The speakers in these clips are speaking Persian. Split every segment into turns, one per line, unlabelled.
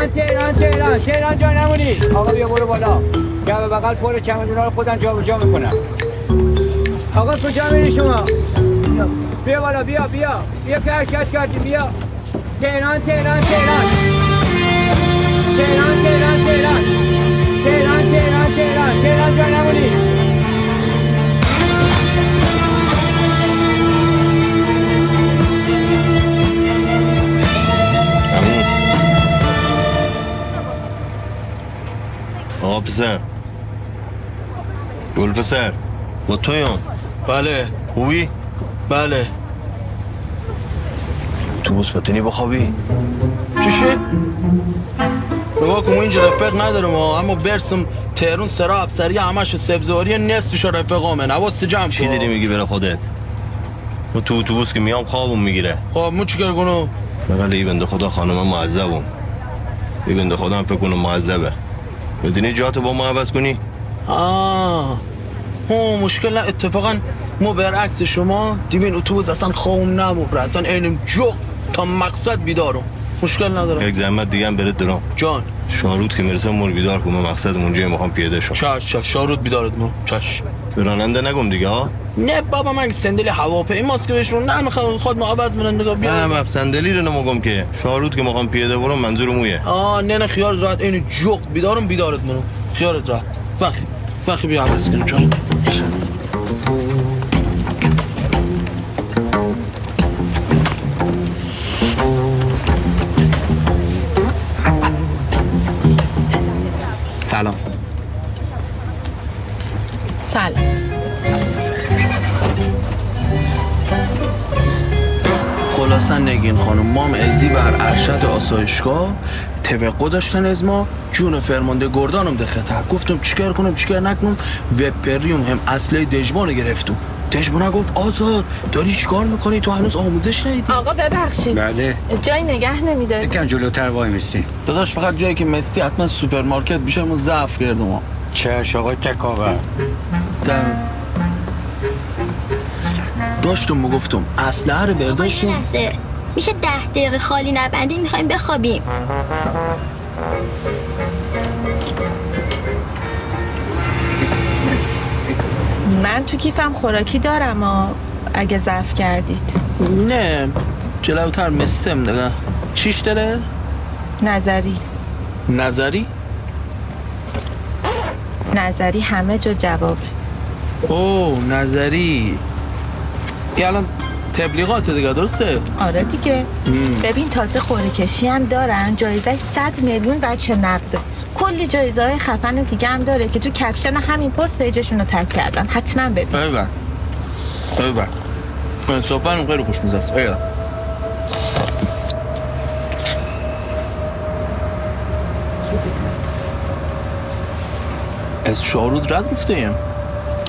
تهران جا نمونی. آقا بیا برو بالا. جا به بغل پر چمدونا رو خودم جا به جا میکنم. آقا کجا میری شما؟ بیا بالا بیا که حرکت کردی بیا. تهران جا نمونی.
آقا پسر گل پسر با تویان؟
بله.
خوبی؟
بله.
تو بسپتنی بخوابی؟
چشه؟ نگاه کن اینجا رفق نداره ما، اما برسم تهرون سرا افسری همش سبزواری نصفش رفقامه. نواست جمع
چی داری میگی برای خودت؟ ما تو اتوبوس که میام خوابم میگیره.
خب مو چیکار کنم؟
بقیل ای بنده خدا خانم معذبم. ای بنده خدا هم فکر کنم معذبه. بدونی جاتو با ما عوض کنی؟
مشکل نه. اتفاقا ما برعکس شما دیمین اتوبوس اصلا خوام نموبره، اصلا اینم جو تا مقصد بیدارم. مشکل ندارم.
یک زحمت دیگه هم برد دارم
جان
شارود که میرسم مول بیدار کنم. مقصد اونجا میخوام پیاده شم.
چش شارود بیدارت مو چش.
به راننده نگم دیگه ها؟
نه بابا من صندلی هواپیماست که بهشون نه میخوام خود ما عوض منن دیگه.
نه من صندلی رو نمیگم که شارود که میخوام پیاده برم منظورم اوه.
نه خیال راحت اینو جوق بیدارت منو خیالت راحت. وقتی بیا عوض کنم جان.
سلام.
خلاصا نگین خانم مام ازی بر ارشد آسایشگاه توقع داشتن از ما. جون فرمانده گردانم ده خطر. گفتم چیکار کنم چیکار نکنم. و پریوم هم اصله دژبان گرفتم. دژبان گفت آزاد داری چیکار میکنی تو هنوز آموزش ندیدی؟
آقا ببخشید.
بله.
جای نگه نمیداری؟
یکم جلوتر وای میستی.
داداش فقط جایی که مستی حتما سوپرمارکت میشه ما ضعف کردم.
چش آقا تکاور.
داشتم میگفتم اسلحه رو برداشتم.
یه لحظه میشه 10 دقیقه خالی نبندین، میخوایم بخوابیم.
من تو کیفم خوراکی دارم اگه ضعف کردید.
نه جلوتر مستم دیگه. چیش داره؟ نظری
همه جا جوابه.
اوه نظری یه الان تبلیغات دیگه درسته؟
آره دیگه. ببین تازه قرعه کشی هم دارن، جایزش 100 میلیون بچه نقده. کلی جایزه های خفن دیگه هم داره که تو کپشن همین پست پیجشون رو تگ کردن. حتما ببین.
ایوان من صحبتم خیلی خوش میزست. ایوان از شارود رد گفتیم.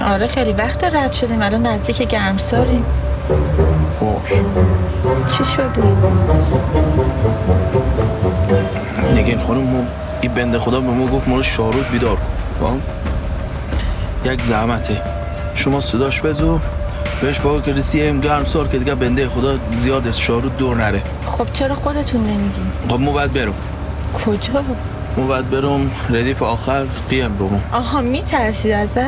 آره خیلی وقت رد شدیم، الان نزدیک گرمساریم. چی شده؟
نگین خانم این بنده خدا به ما گفت ما رو شارود بیدار فهم؟ یک زحمته شما صداش بزو بهش بگو که رسیم گرمسار که دیگه بنده خدا زیاد از شارود دور نره.
خب چرا خودتون نمیگین؟
خب ما باید برم.
کجا؟
ما باید برم ردیف آخر قیم بگم.
آها میترسید ازش؟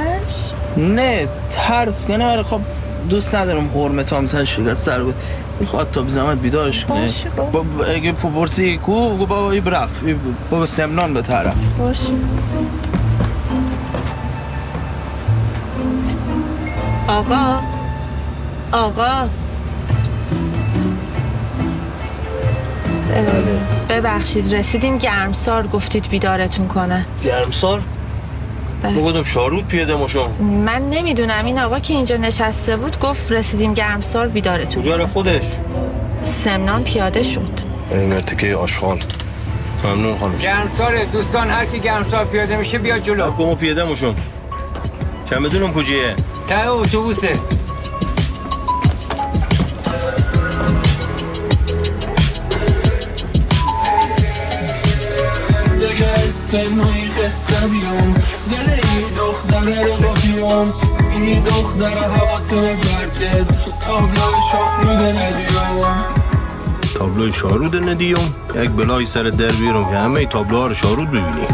نه ترس که نه. خب دوست ندارم حرمت هم مثلا شکست سر بود. میخواد تا بزمت بیدارش کنه.
باشه
اگه پرسی کو بابا ای برف بابا سمنان به طرف.
باشه. آقا ببخشید رسیدیم گرمسار، گفتید بیدارتون کنه.
گرمسار؟ بگودم شارود پیاده ماشم.
من نمیدونم، این آقا که اینجا نشسته بود گفت رسیدیم گرمسار بیدارتون
کجا خودش؟
سمنان پیاده شد.
این تکه آشغال. ممنون خانم.
گرمساره دوستان، هر کی گرمسار پیاده میشه بیا جلو.
ما پیاده ماشم. چمدونم کجایه؟
ته اتوبوسه.
فیلمایی قصه بیام دل ای دختره رو بیام ای دختره حواسه برکت تابلو شاق میده ندیام.
تابلوی شارود ندیم یک بلای سر در بیارم که همه تابلوها رو شارود ببینی.